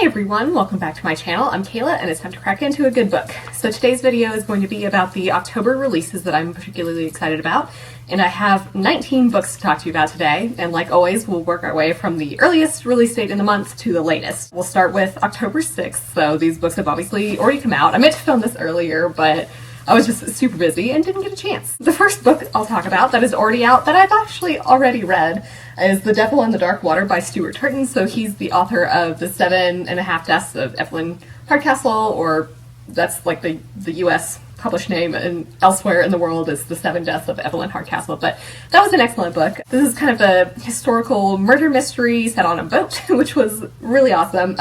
everyone, welcome back to my channel. I'm Kayla and it's time to crack into a good book. So today's video is going to be about the October releases that I'm particularly excited about. And I have 19 books to talk to you about today. And like always, we'll work our way from the earliest release date in the month to the latest. We'll start with October 6th. So these books have obviously already come out. I meant to film this earlier, but I was just super busy and didn't get a chance. The first book I'll talk about that is already out, that I've actually already read, is The Devil in the Dark Water by Stuart Turton. So he's the author of The 7.5 Deaths of Evelyn Hardcastle, or that's like the US published name, and elsewhere in the world is The 7 Deaths of Evelyn Hardcastle. But that was an excellent book. This is kind of a historical murder mystery set on a boat, which was really awesome.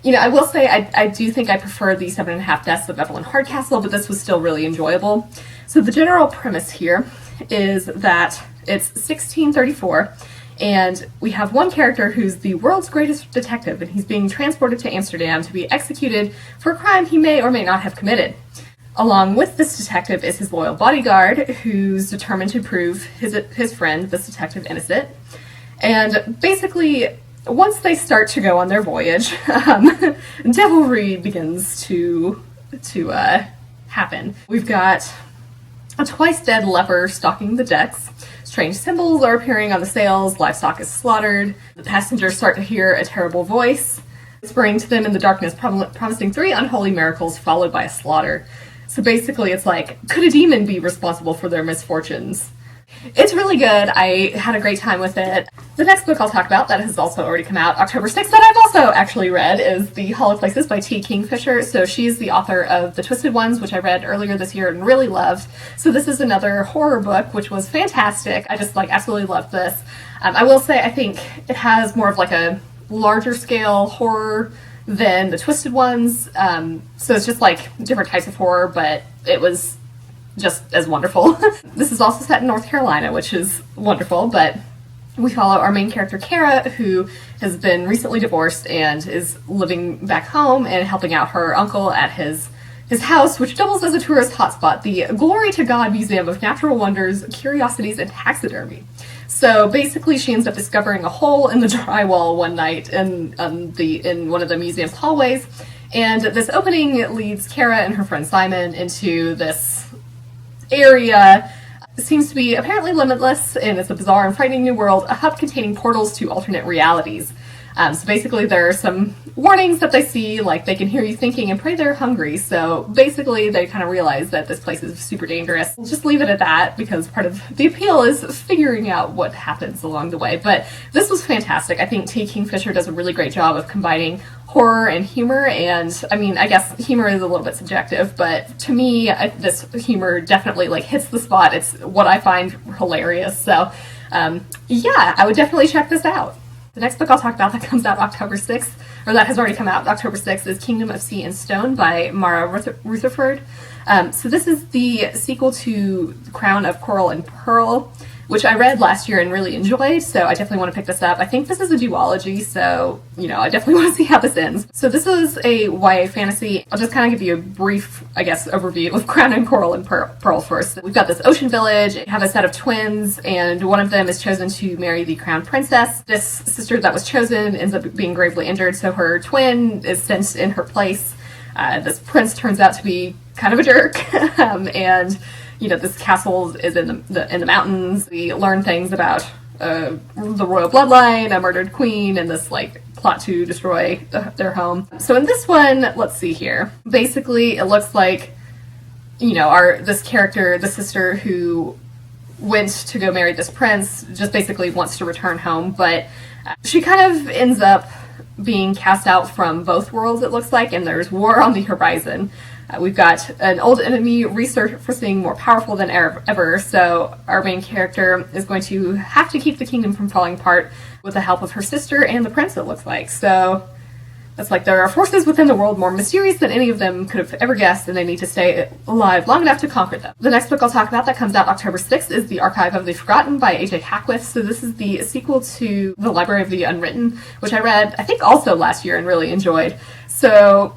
You know, I will say I do think I prefer the 7.5 Deaths of Evelyn Hardcastle, but this was still really enjoyable. So the general premise here is that it's 1634, and we have one character who's the world's greatest detective, and he's being transported to Amsterdam to be executed for a crime he may or may not have committed. Along with this detective is his loyal bodyguard, who's determined to prove his friend, this detective, innocent. And basically, once they start to go on their voyage, devilry begins to happen. We've got a twice-dead leper stalking the decks. Strange symbols are appearing on the sails. Livestock is slaughtered. The passengers start to hear a terrible voice, whispering to them in the darkness, promising 3 unholy miracles followed by a slaughter. So basically, it's like, could a demon be responsible for their misfortunes? It's really good. I had a great time with it. The next book I'll talk about that has also already come out October 6th that I've also actually read is The Holo Places by Kingfisher. So she's the author of The Twisted Ones, which I read earlier this year and really loved. So this is another horror book, which was fantastic. I just absolutely loved this. I will say I think it has more of like a larger scale horror than The Twisted Ones. So it's just like different types of horror, but it was just as wonderful. This is also set in North Carolina, which is wonderful, but we follow our main character, Kara, who has been recently divorced and is living back home and helping out her uncle at his house, which doubles as a tourist hotspot, the Glory to God Museum of Natural Wonders, Curiosities, and Taxidermy. So basically she ends up discovering a hole in the drywall one night in one of the museum's hallways, and this opening leads Kara and her friend Simon into this area. Seems to be apparently limitless, and it's a bizarre and frightening new world, a hub containing portals to alternate realities. So basically there are some warnings that they see, like they can hear you thinking and pray they're hungry. So basically they kind of realize that this place is super dangerous. We'll just leave it at that because part of the appeal is figuring out what happens along the way. But this was fantastic. I think Kingfisher does a really great job of combining horror and humor, and I mean, I guess humor is a little bit subjective, but to me, this humor definitely hits the spot. It's what I find hilarious. So yeah, I would definitely check this out. The next book I'll talk about that comes out October 6th, or that has already come out October 6th, is Kingdom of Sea and Stone by Rutherford. So this is the sequel to Crown of Coral and Pearl, which I read last year and really enjoyed, so I definitely want to pick this up. I think this is a duology, so, you know, I definitely want to see how this ends. So this is a YA fantasy. I'll just kind of give you a brief, I guess, overview of Crown and Coral and Pearl first. We've got this ocean village, have a set of twins, and one of them is chosen to marry the crown princess. This sister that was chosen ends up being gravely injured, so her twin is sent in her place. This prince turns out to be kind of a jerk, and you know, this castle is in the mountains. We learn things about the royal bloodline, a murdered queen, and this plot to destroy their home. So in this one, let's see here. Basically, it looks like, you know, this character, the sister who went to go marry this prince, just basically wants to return home, but she kind of ends up being cast out from both worlds, it looks like, and there's war on the horizon. We've got an old enemy resurfacing more powerful than ever, so our main character is going to have to keep the kingdom from falling apart with the help of her sister and the prince, it looks like. So that's there are forces within the world more mysterious than any of them could have ever guessed, and they need to stay alive long enough to conquer them. The next book I'll talk about that comes out October 6th is The Archive of the Forgotten by A.J. Hackwith. So this is the sequel to The Library of the Unwritten, which I read, I think, also last year and really enjoyed. So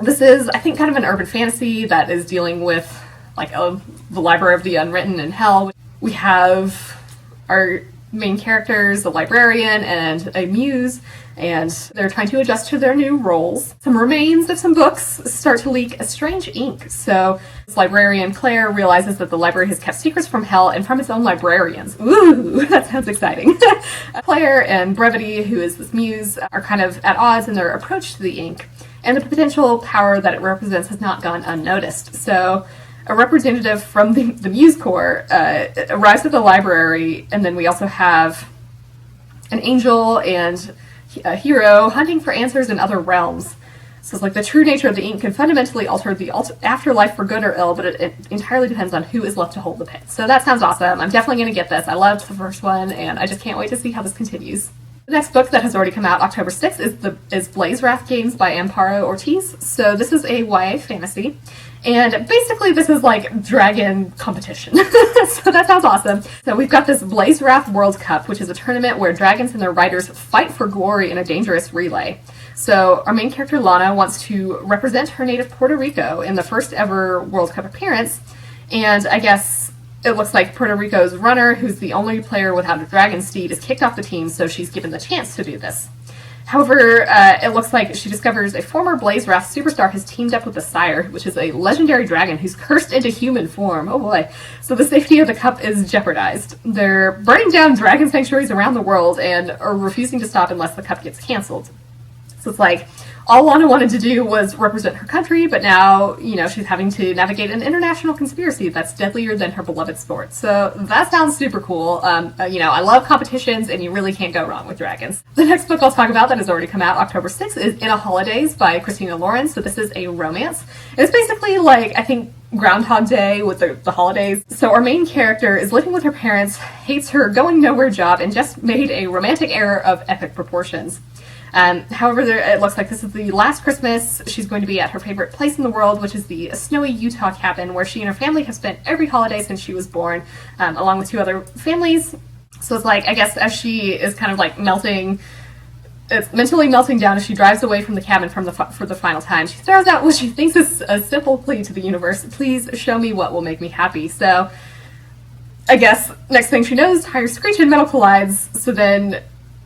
this is, I think, kind of an urban fantasy that is dealing with the Library of the Unwritten in hell. We have our main characters, a librarian and a muse, and they're trying to adjust to their new roles. Some remains of some books start to leak a strange ink. So this librarian, Claire, realizes that the library has kept secrets from hell and from its own librarians. Ooh, that sounds exciting. Claire and Brevity, who is this muse, are kind of at odds in their approach to the ink, and the potential power that it represents has not gone unnoticed. So a representative from the Muse Corps arrives at the library, and then we also have an angel and a hero hunting for answers in other realms. So it's like the true nature of the ink can fundamentally alter the afterlife for good or ill, but it entirely depends on who is left to hold the pen. So that sounds awesome. I'm definitely going to get this. I loved the first one, and I just can't wait to see how this continues. The next book that has already come out October 6th is Blazewrath Games by Amparo Ortiz. So this is a YA fantasy, and basically this is like dragon competition. So that sounds awesome. So we've got this Blazewrath World Cup, which is a tournament where dragons and their riders fight for glory in a dangerous relay. So our main character Lana wants to represent her native Puerto Rico in the first ever World Cup appearance, and I guess it looks like Puerto Rico's runner, who's the only player without a dragon steed, is kicked off the team, so she's given the chance to do this. However, it looks like she discovers a former Blazewrath superstar has teamed up with the Sire, which is a legendary dragon who's cursed into human form. Oh boy. So the safety of the cup is jeopardized. They're burning down dragon sanctuaries around the world and are refusing to stop unless the cup gets canceled. So it's like, all Lana wanted to do was represent her country, but now, she's having to navigate an international conspiracy that's deadlier than her beloved sport. So that sounds super cool. I love competitions, and you really can't go wrong with dragons. The next book I'll talk about that has already come out October 6th is In a Holidaze by Christina Lauren. So this is a romance. It's basically like, I think, Groundhog Day with the holidays. So our main character is living with her parents, hates her going nowhere job, and just made a romantic error of epic proportions. However, it looks like this is the last Christmas she's going to be at her favorite place in the world, which is the snowy Utah cabin where she and her family have spent every holiday since she was born, along with 2 other families. So it's like, I guess, as she is kind of like mentally melting down as she drives away from the cabin for the final time, she throws out what she thinks is a simple plea to the universe: please show me what will make me happy. So I guess next thing she knows, tires screech and metal collides. So then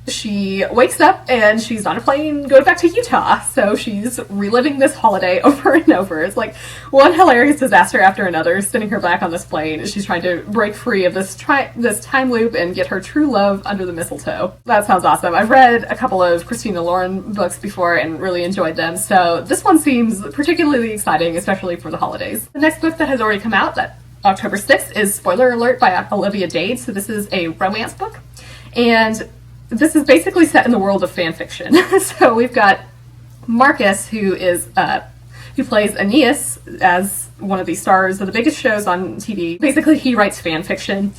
she wakes up and she's on a plane going back to Utah. So she's reliving this holiday over and over. It's like one hilarious disaster after another, sending her back on this plane. She's trying to break free of this time loop and get her true love under the mistletoe. That sounds awesome. I've read a couple of Christina Lauren books before and really enjoyed them. So this one seems particularly exciting, especially for the holidays. The next book that has already come out, that October 6th, is Spoiler Alert by Olivia Dade. So this is a romance book, and this is basically set in the world of fan fiction. So we've got Marcus, who plays Aeneas as one of the stars of the biggest shows on TV. Basically, he writes fan fiction,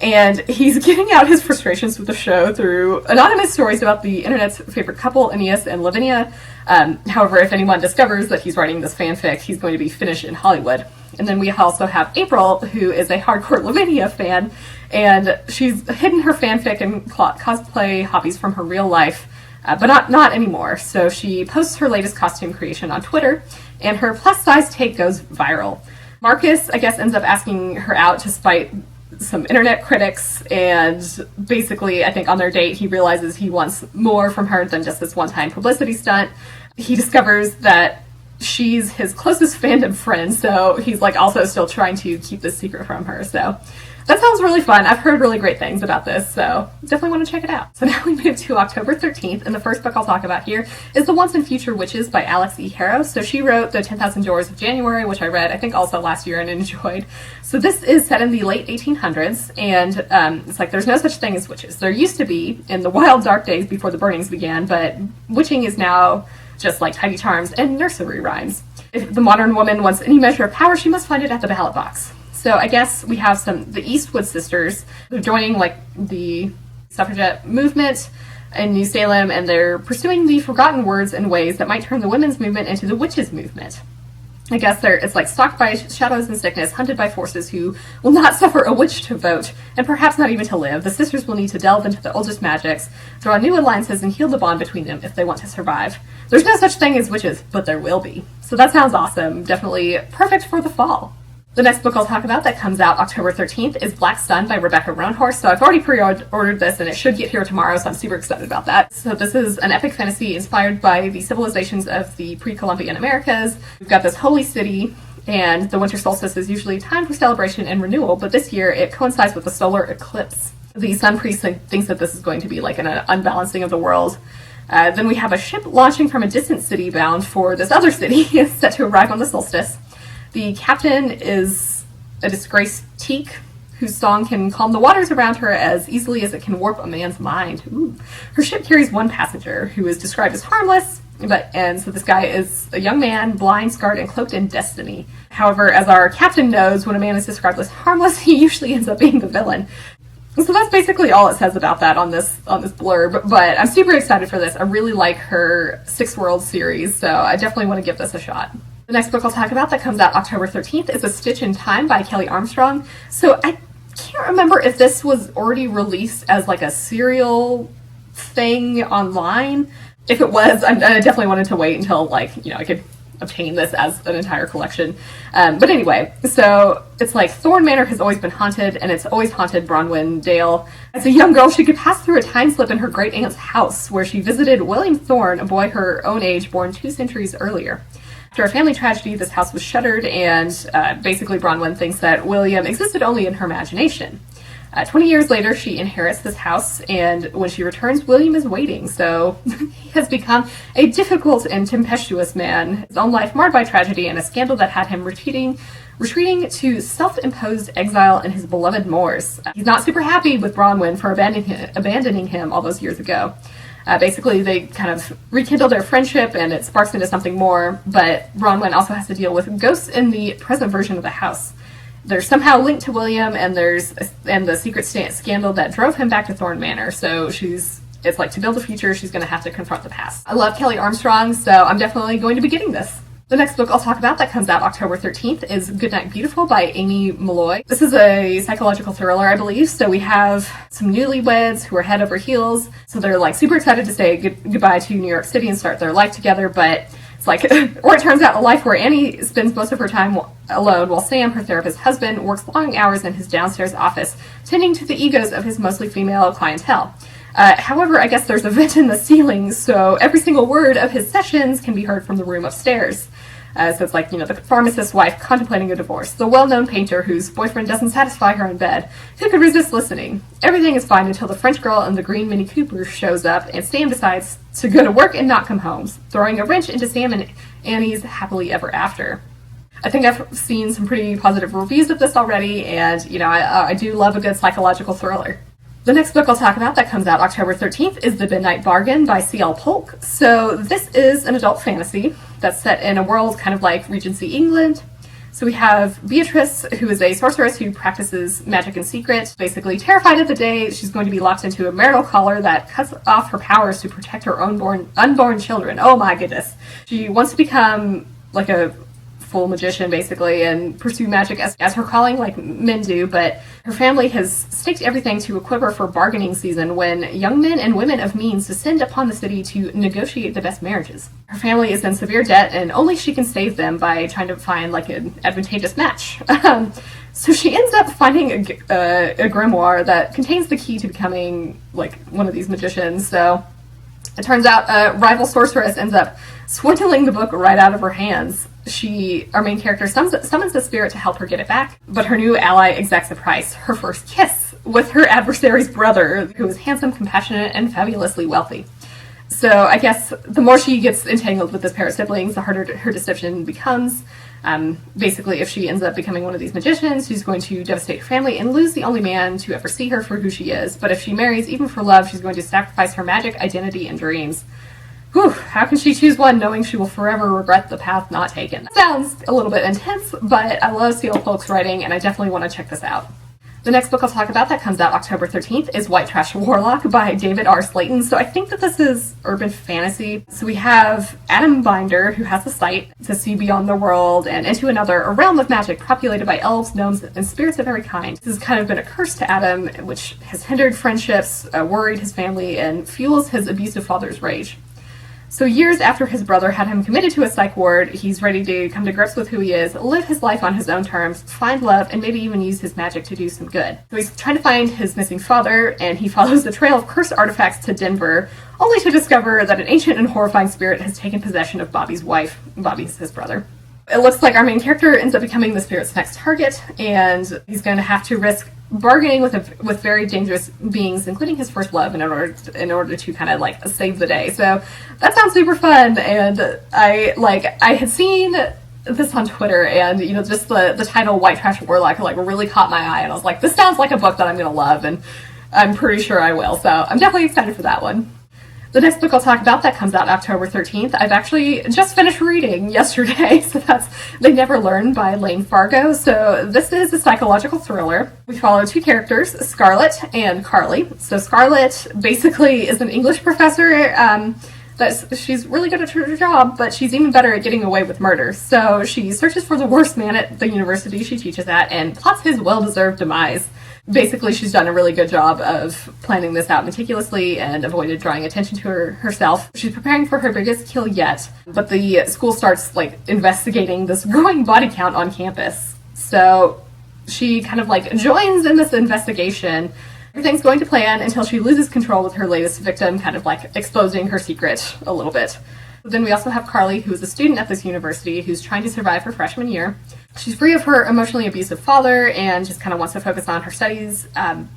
and he's getting out his frustrations with the show through anonymous stories about the internet's favorite couple, Aeneas and Lavinia. However, if anyone discovers that he's writing this fanfic, he's going to be finished in Hollywood. And then we also have April, who is a hardcore Lavinia fan, and she's hidden her fanfic and cosplay hobbies from her real life, but not anymore. So she posts her latest costume creation on Twitter, and her plus-size take goes viral. Marcus, I guess, ends up asking her out to spite some internet critics, and basically, I think on their date, he realizes he wants more from her than just this one-time publicity stunt. He discovers that she's his closest fandom friend, so he's like also still trying to keep this secret from her. So that sounds really fun. I've heard really great things about this, so definitely want to check it out. So now we move to October 13th, and the first book I'll talk about here is The Once and Future Witches by Alix E. Harrow. So she wrote The 10,000 Doors of January, which I read, I think, also last year and enjoyed. So this is set in the late 1800s, and it's like there's no such thing as witches. There used to be in the wild dark days before the burnings began, but witching is now just like tidy charms and nursery rhymes. If the modern woman wants any measure of power, she must find it at the ballot box. So I guess we have the Eastwood sisters. They're joining like the suffragette movement in New Salem, and they're pursuing the forgotten words and ways that might turn the women's movement into the witches' movement. I guess it's like stalked by shadows and sickness, hunted by forces who will not suffer a witch to vote, and perhaps not even to live. The sisters will need to delve into the oldest magics, draw new alliances, and heal the bond between them if they want to survive. There's no such thing as witches, but there will be. So that sounds awesome. Definitely perfect for the fall. The next book I'll talk about that comes out October 13th is Black Sun by Rebecca Roanhorse. So I've already pre-ordered this and it should get here tomorrow, so I'm super excited about that. So this is an epic fantasy inspired by the civilizations of the pre-Columbian Americas. We've got this holy city, and the winter solstice is usually time for celebration and renewal, but this year it coincides with the solar eclipse. The Sun Priest thinks that this is going to be like an unbalancing of the world. Then we have a ship launching from a distant city bound for this other city set to arrive on the solstice. The captain is a disgraced teak whose song can calm the waters around her as easily as it can warp a man's mind. Ooh. Her ship carries one passenger who is described as harmless, and so this guy is a young man, blind, scarred, and cloaked in destiny. However, as our captain knows, when a man is described as harmless, he usually ends up being the villain. So that's basically all it says about that on this blurb, but I'm super excited for this. I really like her Six Worlds series, so I definitely want to give this a shot. The next book I'll talk about that comes out October 13th is A Stitch in Time by Kelley Armstrong. So I can't remember if this was already released as like a serial thing online. If it was, I definitely wanted to wait until I could obtain this as an entire collection. But anyway, so it's like Thorn Manor has always been haunted, and it's always haunted Bronwyn Dale. As a young girl, she could pass through a time slip in her great aunt's house, where she visited William Thorne, a boy her own age, born 2 centuries earlier. After a family tragedy, this house was shuttered, and basically Bronwyn thinks that William existed only in her imagination. 20 years later, she inherits this house, and when she returns, William is waiting, so he has become a difficult and tempestuous man, his own life marred by tragedy and a scandal that had him retreating to self-imposed exile in his beloved moors. He's not super happy with Bronwyn for abandoning him all those years ago. Basically, they kind of rekindle their friendship, and it sparks into something more, but Bronwyn also has to deal with ghosts in the present version of the house. They're somehow linked to William, and the secret scandal that drove him back to Thorn Manor, so it's like to build a future, she's going to have to confront the past. I love Kelley Armstrong, so I'm definitely going to be getting this. The next book I'll talk about that comes out October 13th is Goodnight Beautiful by Aimee Malloy. This is a psychological thriller, I believe, so we have some newlyweds who are head over heels, so they're like super excited to say goodbye to New York City and start their life together, but it's like, or it turns out a life where Annie spends most of her time alone while Sam, her therapist husband, works long hours in his downstairs office, tending to the egos of his mostly female clientele. However, I guess there's a vent in the ceiling, so every single word of his sessions can be heard from the room upstairs. So it's like, the pharmacist's wife contemplating a divorce, the well-known painter whose boyfriend doesn't satisfy her in bed. Who could resist listening? Everything is fine until the French girl in the green Mini Cooper shows up, and Sam decides to go to work and not come home, throwing a wrench into Sam and Annie's happily ever after. I think I've seen some pretty positive reviews of this already, and, I do love a good psychological thriller. The next book I'll talk about that comes out October 13th is The Midnight Bargain by C.L. Polk. So this is an adult fantasy that's set in a world kind of like Regency England. So we have Beatrice, who is a sorceress who practices magic in secret, basically terrified of the day she's going to be locked into a marital collar that cuts off her powers to protect her unborn children. Oh my goodness. She wants to become like a full magician basically and pursue magic as her calling like men do, but her family has staked everything to a quiver for bargaining season when young men and women of means descend upon the city to negotiate the best marriages. Her family is in severe debt and only she can save them by trying to find like an advantageous match. So she ends up finding a grimoire that contains the key to becoming like one of these magicians. So it turns out a rival sorceress ends up swindling the book right out of her hands. Our main character, summons the spirit to help her get it back, but her new ally exacts a price, her first kiss, with her adversary's brother, who is handsome, compassionate, and fabulously wealthy. So I guess the more she gets entangled with this pair of siblings, the harder her deception becomes. Basically, if she ends up becoming one of these magicians, she's going to devastate her family and lose the only man to ever see her for who she is. But if she marries, even for love, she's going to sacrifice her magic, identity, and dreams. Whew, how can she choose one knowing she will forever regret the path not taken? That sounds a little bit intense, but I love C.L. Polk's writing, and I definitely want to check this out. The next book I'll talk about that comes out October 13th is White Trash Warlock by David R. Slayton. So I think that this is urban fantasy. So we have Adam Binder, who has a site to see beyond the world and into a realm of magic populated by elves, gnomes, and spirits of every kind. This has kind of been a curse to Adam, which has hindered friendships, worried his family, and fuels his abusive father's rage. So years after his brother had him committed to a psych ward, he's ready to come to grips with who he is, live his life on his own terms, find love, and maybe even use his magic to do some good. So he's trying to find his missing father, and he follows the trail of cursed artifacts to Denver, only to discover that an ancient and horrifying spirit has taken possession of Bobby's wife. Bobby's his brother. It looks like our main character ends up becoming the spirit's next target, and he's going to have to risk bargaining with very dangerous beings, including his first love, in order to kind of like save the day. So that sounds super fun, and I had seen this on Twitter, and just the title White Trash Warlock like really caught my eye, and I was like, this sounds like a book that I'm going to love, and I'm pretty sure I will. So I'm definitely excited for that one. The next book I'll talk about that comes out October 13th, I've actually just finished reading yesterday, so that's They Never Learn by Layne Fargo. So this is a psychological thriller. We follow two characters, Scarlett and Carly. So Scarlett basically is an English professor. She's really good at her job, but she's even better at getting away with murder. So she searches for the worst man at the university she teaches at and plots his well-deserved demise. Basically, she's done a really good job of planning this out meticulously and avoided drawing attention to herself. She's preparing for her biggest kill yet, but the school starts investigating this growing body count on campus. So she kind of joins in this investigation. Everything's going to plan until she loses control with her latest victim, kind of exposing her secret a little bit. Then we also have Carly, who is a student at this university who's trying to survive her freshman year. She's free of her emotionally abusive father and just kind of wants to focus on her studies,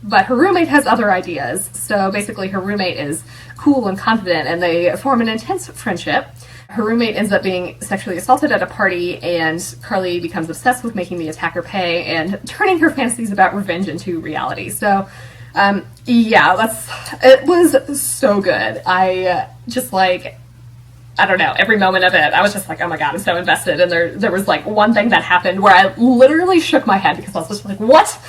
but her roommate has other ideas. So basically her roommate is cool and confident, and they form an intense friendship. Her roommate ends up being sexually assaulted at a party, and Carly becomes obsessed with making the attacker pay and turning her fantasies about revenge into reality. So it was so good. I don't know, every moment of it, I was just like, oh my god, I'm so invested. And there was one thing that happened where I literally shook my head because I was just like, what?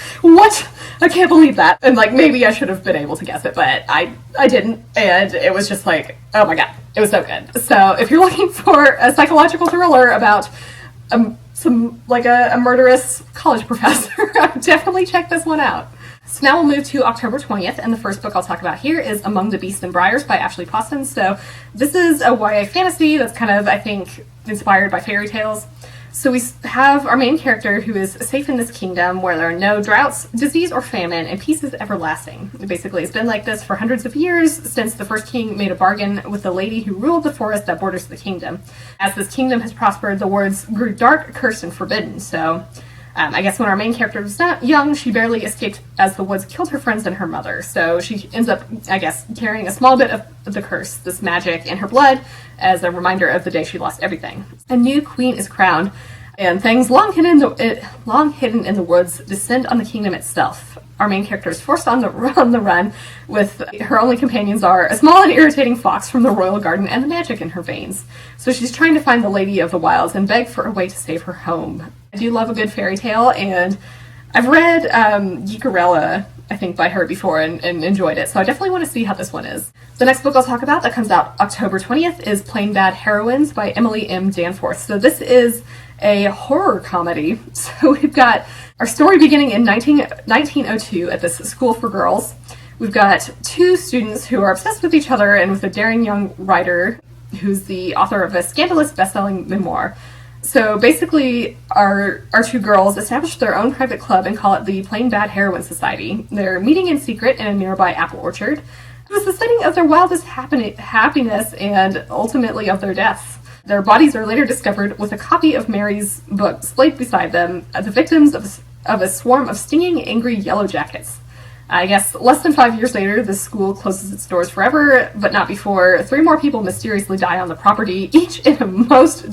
I can't believe that. And maybe I should have been able to guess it, but I didn't. And it was just like, oh my god, it was so good. So if you're looking for a psychological thriller about a murderous college professor, definitely check this one out. So now we'll move to October 20th, and the first book I'll talk about here is Among the Beasts and Briars by Ashley Poston. So this is a YA fantasy that's kind of, I think, inspired by fairy tales. So we have our main character who is safe in this kingdom where there are no droughts, disease, or famine, and peace is everlasting. Basically, it's been like this for hundreds of years since the first king made a bargain with the lady who ruled the forest that borders the kingdom. As this kingdom has prospered, the words grew dark, cursed, and forbidden. So I guess when our main character was not young, she barely escaped as the woods killed her friends and her mother. So she ends up, I guess, carrying a small bit of the curse, this magic, in her blood as a reminder of the day she lost everything. A new queen is crowned, and things long hidden in the woods descend on the kingdom itself. Our main character is forced on the run, with her only companions are a small and irritating fox from the royal garden and the magic in her veins. So she's trying to find the Lady of the Wilds and beg for a way to save her home. I do love a good fairy tale, and I've read Geekerella, I think, by her before and enjoyed it, so I definitely want to see how this one is. The next book I'll talk about that comes out October 20th is Plain Bad Heroines by Emily M. Danforth. So this is a horror comedy. So we've got our story beginning in 1902 at this school for girls. We've got two students who are obsessed with each other and with a daring young writer who's the author of a scandalous best-selling memoir. So basically, our two girls establish their own private club and call it the Plain Bad Heroine Society. They're meeting in secret in a nearby apple orchard. It was the setting of their wildest happiness and ultimately of their deaths. Their bodies are later discovered with a copy of Mary's book splayed beside them, the victims of a swarm of stinging, angry yellow jackets. I guess less than 5 years later, the school closes its doors forever, but not before 3 more people mysteriously die on the property, each in a most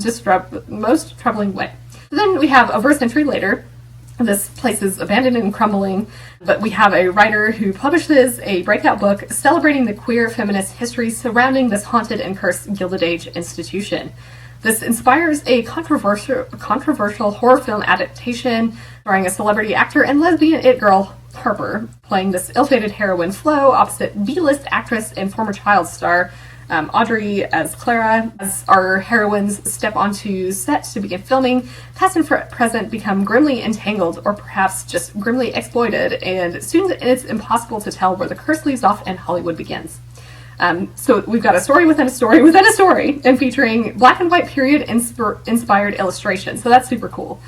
troubling way. Then we have over a century later, this place is abandoned and crumbling, but we have a writer who publishes a breakout book celebrating the queer feminist history surrounding this haunted and cursed Gilded Age institution. This inspires a controversial horror film adaptation starring a celebrity actor and lesbian it girl, Harper, playing this ill-fated heroine Flo opposite B-list actress and former child star Audrey as Clara. As our heroines step onto set to begin filming, past and present become grimly entangled, or perhaps just grimly exploited, and soon it's impossible to tell where the curse leaves off and Hollywood begins. So we've got a story within a story within a story, and featuring black and white period inspired illustration. So that's super cool.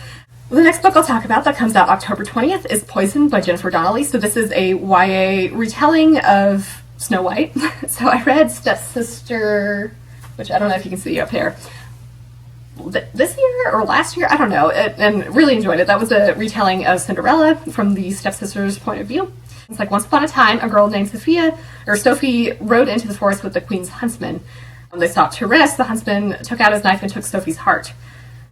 The next book I'll talk about that comes out October 20th is Poison by Jennifer Donnelly. So this is a YA retelling of Snow White. So I read Stepsister, which I don't know if you can see up here, this year or last year, I don't know, and really enjoyed it. That was a retelling of Cinderella from the stepsister's point of view. It's like, once upon a time, a girl named Sophie rode into the forest with the queen's huntsman. When they stopped to rest, the huntsman took out his knife and took Sophie's heart.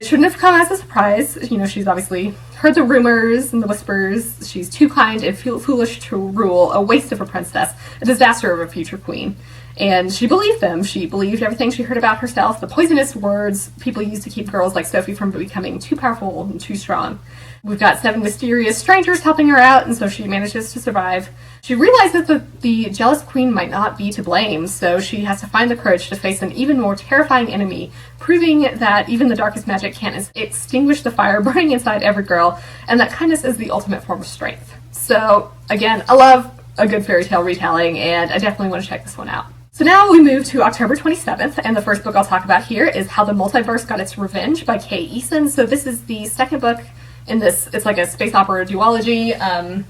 It shouldn't have come as a surprise. You know, she's obviously heard the rumors and the whispers. She's too kind and foolish to rule, a waste of a princess, a disaster of a future queen. And she believed them. She believed everything she heard about herself, the poisonous words people used to keep girls like Sophie from becoming too powerful and too strong. We've got 7 mysterious strangers helping her out, and so she manages to survive. She realizes that the jealous queen might not be to blame, so she has to find the courage to face an even more terrifying enemy, proving that even the darkest magic can't extinguish the fire burning inside every girl, and that kindness is the ultimate form of strength. So, again, I love a good fairy tale retelling, and I definitely want to check this one out. So now we move to October 27th, and the first book I'll talk about here is How the Multiverse Got Its Revenge by Kay Eason. So this is the second book in this. It's like a space opera duology. I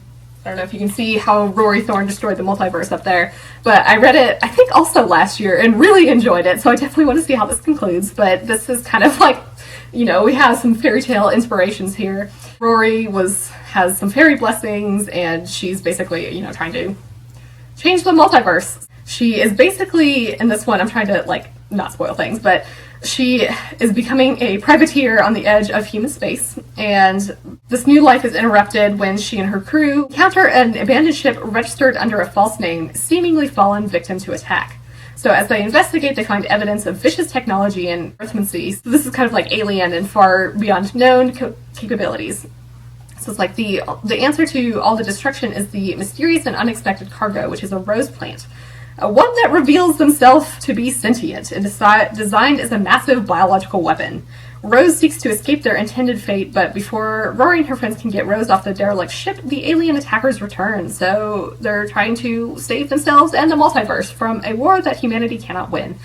don't know if you can see how Rory Thorne destroyed the multiverse up there, but I read it, I think, also last year and really enjoyed it, so I definitely want to see how this concludes. But this is kind of like, you know, we have some fairy tale inspirations here. Rory has some fairy blessings, and she's basically, you know, trying to change the multiverse. She is basically, in this one, I'm trying to, like, not spoil things, but she is becoming a privateer on the edge of human space, and this new life is interrupted when she and her crew encounter an abandoned ship registered under a false name, seemingly fallen victim to attack. So as they investigate, they find evidence of vicious technology and earthmancy. So this is kind of like alien and far beyond known capabilities. So it's like the answer to all the destruction is the mysterious and unexpected cargo, which is a rose plant. One that reveals themselves to be sentient and designed as a massive biological weapon. Rose seeks to escape their intended fate, but before Rory and her friends can get Rose off the derelict ship, the alien attackers return. So they're trying to save themselves and the multiverse from a war that humanity cannot win.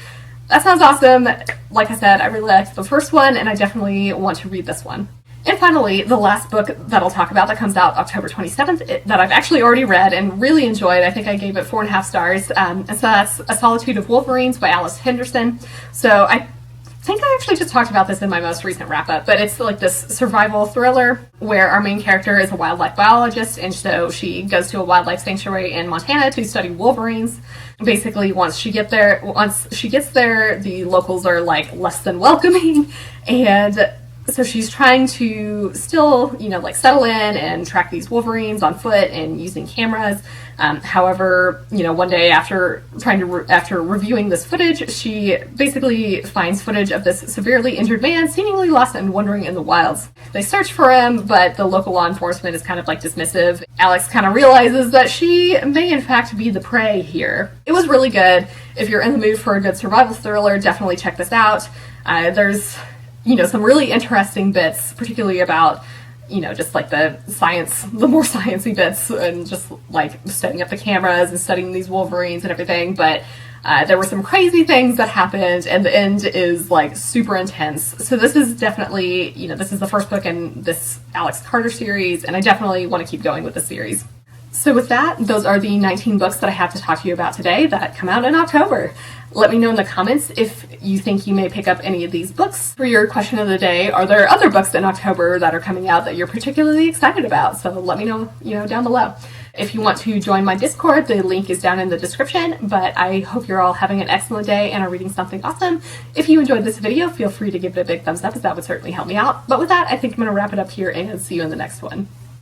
That sounds awesome. Like I said, I really liked the first one, and I definitely want to read this one. And finally, the last book that I'll talk about that comes out October 27th, that I've actually already read and really enjoyed. I think I gave it 4.5 stars. And so that's A Solitude of Wolverines by Alice Henderson. So I think I actually just talked about this in my most recent wrap-up, but it's like this survival thriller where our main character is a wildlife biologist, and so she goes to a wildlife sanctuary in Montana to study wolverines. Basically, once she gets there, the locals are like less than welcoming, and so she's trying to still, you know, like settle in and track these wolverines on foot and using cameras. However, you know, one day after reviewing this footage, she basically finds footage of this severely injured man, seemingly lost and wandering in the wilds. They search for him, but the local law enforcement is kind of like dismissive. Alix kind of realizes that she may in fact be the prey here. It was really good. If you're in the mood for a good survival thriller, definitely check this out. There's, you know, some really interesting bits, particularly about, you know, just like the more sciencey bits, and just like setting up the cameras and studying these wolverines and everything. But there were some crazy things that happened, and the end is like super intense. So this is definitely, you know, this is the first book in this Alex Carter series, and I definitely want to keep going with the series. So with that, those are the 19 books that I have to talk to you about today that come out in October. Let me know in the comments if you think you may pick up any of these books. For your question of the day, are there other books in October that are coming out that you're particularly excited about? So let me know, you know, down below. If you want to join my Discord, the link is down in the description, but I hope you're all having an excellent day and are reading something awesome. If you enjoyed this video, feel free to give it a big thumbs up, as that would certainly help me out. But with that, I think I'm going to wrap it up here and see you in the next one.